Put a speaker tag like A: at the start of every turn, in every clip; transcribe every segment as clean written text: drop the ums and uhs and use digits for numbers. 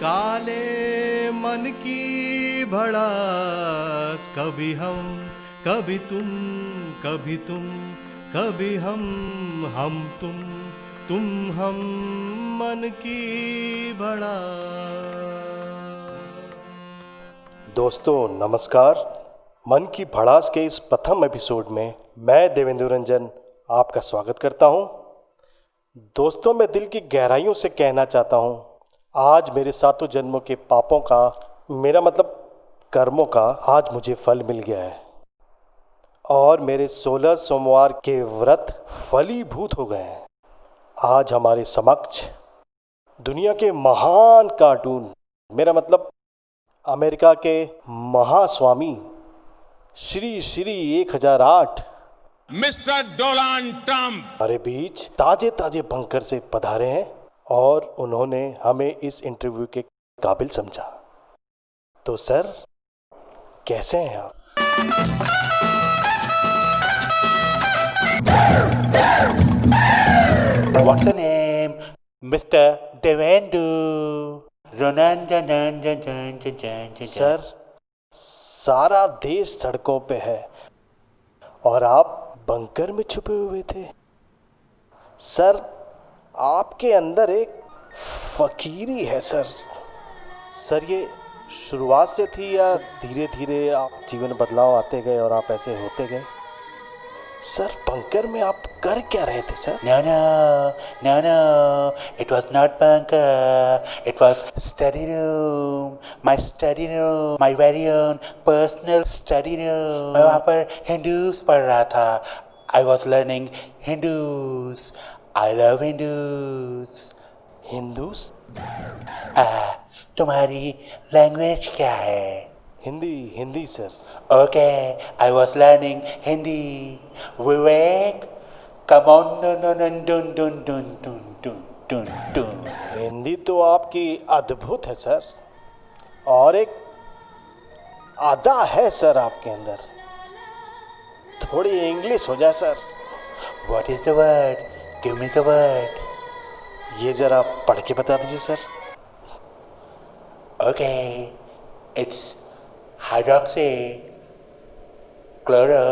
A: काले मन की भड़ास, कभी हम कभी तुम, कभी तुम कभी हम तुम हम, मन की भड़ास। दोस्तों नमस्कार। मन की भड़ास के इस प्रथम एपिसोड में मैं देवेंद्र रंजन आपका स्वागत करता हूं। दोस्तों मैं दिल की गहराइयों से कहना चाहता हूं, आज मेरे 7 जन्मों के पापों का, मेरा मतलब कर्मों का, आज मुझे फल मिल गया है और मेरे 16 सोमवार के व्रत फलीभूत हो गए हैं। आज हमारे समक्ष दुनिया के महान कार्टून, मेरा मतलब अमेरिका के Mahaswami Shri Shri 1008
B: mister Donald Trump
A: हमारे बीच ताजे ताजे बंकर से पधारे हैं और उन्होंने हमें इस इंटरव्यू के काबिल समझा। तो सर कैसे हैं आप?
C: What's the name? Mr. Devendu.
A: Sir सारा देश सड़कों पे है और आप बंकर में छुपे हुए थे। सर आपके अंदर एक फकीरी है सर। सर ये शुरुआत से थी या धीरे धीरे आप जीवन बदलाव आते गए और आप ऐसे होते गए? सर बंकर में आप कर क्या रहे थे sir?
C: No. It was not bunker. It was study room. My study room. My very own personal study room. मैं वहाँ पर Hindus पढ़ रहा था. I was learning Hindus. I love Hindus.
A: Hindus?
C: तुम्हारी लैंग्वेज क्या है?
A: Hindi sir.
C: Okay, I was learning Hindi. Vivek, come on, dun.
A: Hindi तो आपकी अद्भुत है सर, और एक अदा है सर आपके अंदर। थोड़ी इंग्लिश हो जाए sir.
C: What is the word? Give me the word.
A: ये जरा पढ़ के बता दीजिए sir.
C: Okay, it's hydroxy chloro.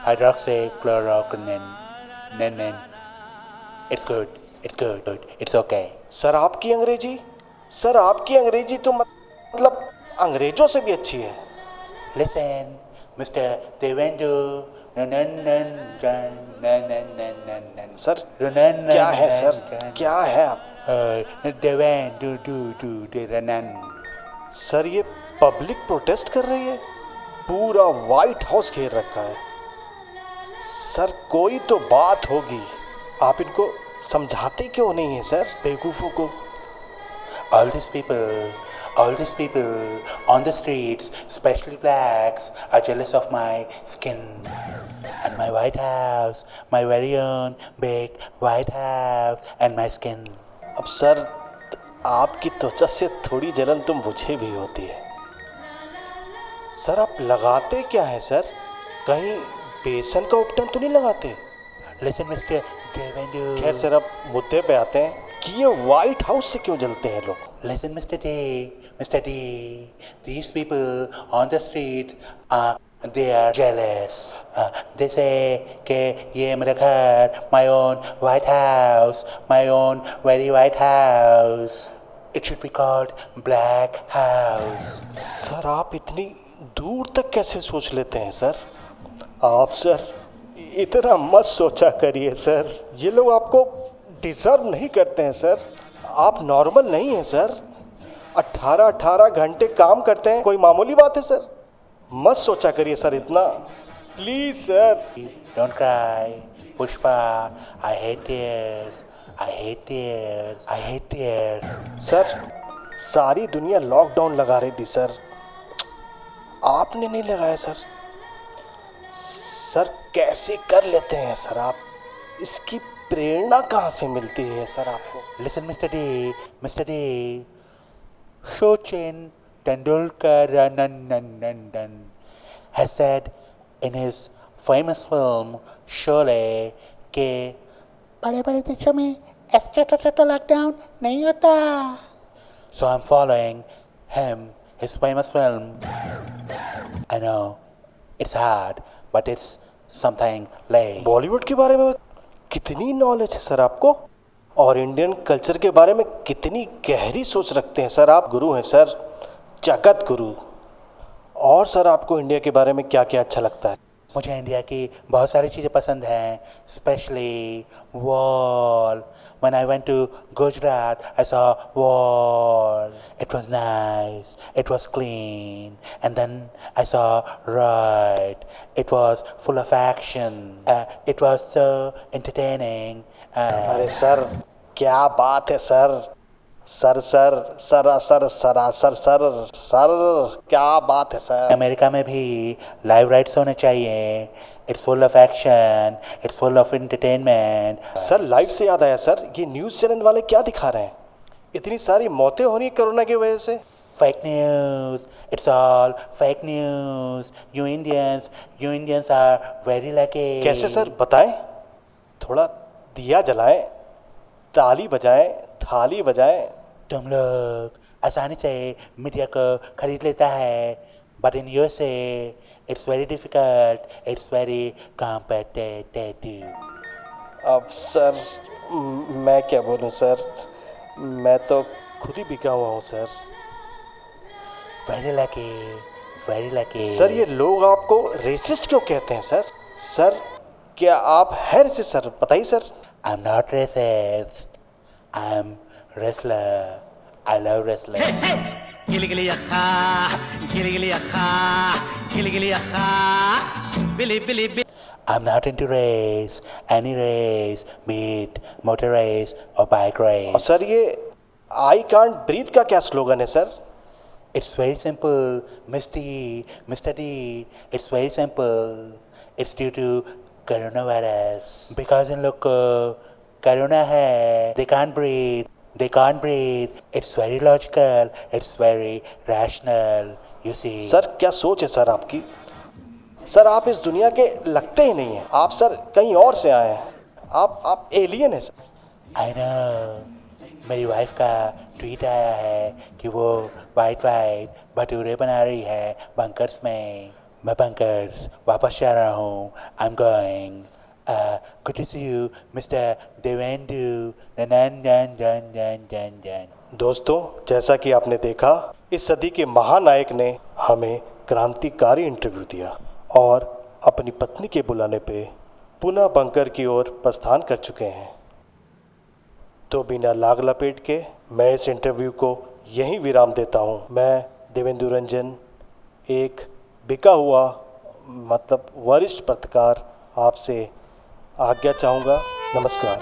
C: Hydroxychloroquine. It's good. It's okay.
A: Sir आपकी अंग्रेजी तो मतलब अंग्रेजों से भी अच्छी है।
C: Listen, Mr. Devendu.
A: सर क्या है सर, क्या है आप? सर ये पब्लिक प्रोटेस्ट कर रही है, पूरा व्हाइट हाउस घेर रखा है। सर कोई तो बात होगी, आप इनको समझाते क्यों नहीं है सर, बेवकूफ़ों को?
C: All these people on the streets, especially blacks, are jealous of my skin and my White House, my very own big White House and my skin.
A: अब सर आपकी त्वचा से थोड़ी जलन तो मुझे भी होती है। सर आप लगाते क्या है सर? कहीं बेसन का उपटन तो नहीं लगाते?
C: Listen, Mr. Devendu.
A: खैर सर अब मुद्दे पे आते हैं कि ये व्हाइट हाउस से क्यों जलते हैं लोग?
C: Listen, Mr. D. These people on the street, they are jealous. They say कि ये मेरा घर, my own White House, my own very White House. It should be called Black House.
A: Sir आप इतनी दूर तक कैसे सोच लेते हैं सर? आप सर इतना मत सोचा करिए सर, ये लोग आपको डिजर्व नहीं करते हैं सर। आप नॉर्मल नहीं हैं सर। 18 घंटे काम करते हैं, कोई मामूली बात है सर? मत सोचा करिए सर इतना, please sir.
C: Don't cry, Pushpa. I hate tears.
A: Sir सारी दुनिया लॉकडाउन लगा रही थी सर, आपने नहीं लगाया सर। सर कैसे कर लेते हैं सर आप? इसकी प्रेरणा कहाँ से मिलती है सर आपको?
C: Listen, Mr. D. Sachin Tendulkar has said in his famous film Sholay कि बड़े बड़े देशों में ऐसा छोटा छोटा लॉकडाउन नहीं होता. So I'm following him, his famous film. I know it's hard, but it's something late.
A: Bollywood के बारे में कितनी नॉलेज है सर आपको, और इंडियन कल्चर के बारे में कितनी गहरी सोच रखते हैं सर आप. गुरु हैं सर, जगत गुरु. और सर आपको इंडिया के बारे में क्या क्या अच्छा लगता है?
C: मुझे इंडिया की बहुत सारी चीज़ें पसंद हैं, specially wall. When I went to Gujarat, I saw wall. It was nice. It was clean. And then I saw Riot. It was full of action. It was so entertaining.
A: अरे sir क्या बात है sir. Sir sir सरासर सरासर sir sir क्या बात है sir.
C: America में भी लाइव राइड्स होने चाहिए. It's full of action. It's full of entertainment.
A: Sir live से याद आया सर, ये न्यूज़ चैनल वाले क्या दिखा रहे हैं? इतनी सारी मौतें हो रही हैं कोरोना की वजह से.
C: Fake news. It's all fake news. You Indians are very lucky.
A: कैसे सर बताएं? थोड़ा दिया जलाएं, ताली बजाएं, थाली बजाएं.
C: तुम लोग आसानी से मीडिया को खरीद लेता है, but in USA it's very difficult. It's very competitive.
A: अब सर मैं क्या बोलूं सर, मैं तो खुद ही बिका हुआ हूँ sir.
C: Very lucky. Very lucky.
A: Sir ये लोग आपको रेसिस्ट क्यों कहते हैं सर? सर क्या आप हैं रेसिस्ट सर? बताइए sir.
C: I'm not racist. I'm wrestler. I love wrestling.
D: गिली गिली अखा गिली गिली अखा गिली गिली अखा बिली बिली बिली.
C: I'm not into race. Any race, be it motor race or bike
A: और
C: race.
A: सर ये आई कांट ब्रीथ का क्या स्लोगन है sir?
C: It's very simple, Mr. D. It's very simple. It's due to coronavirus. Because in लोग को corona है, they can't breathe. They can't breathe. It's very logical. It's very rational. You see.
A: Sir क्या सोच है sir आपकी? Sir आप इस दुनिया के लगते ही नहीं हैं. आप सर कहीं और से आए हैं. आप एलियन हैं सर.
C: I know. मेरी वाइफ का ट्वीट आया है कि वो वाइट भटूरे बना रही है बंकर्स में. मैं बंकर्स वापस जा रहा हूँ. I'm going. Good to see you, Mr. Devendu.
A: दोस्तों जैसा कि आपने देखा, इस सदी के महानायक ने हमें क्रांतिकारी इंटरव्यू दिया और अपनी पत्नी के बुलाने पे पुनः बंकर की ओर प्रस्थान कर चुके हैं. तो बिना लाग लपेट के मैं इस इंटरव्यू को यहीं विराम देता हूँ. मैं देवेंदु रंजन, एक बिका हुआ मतलब वरिष्ठ पत्रकार, आपसे आज्ञा चाहूँगा. नमस्कार.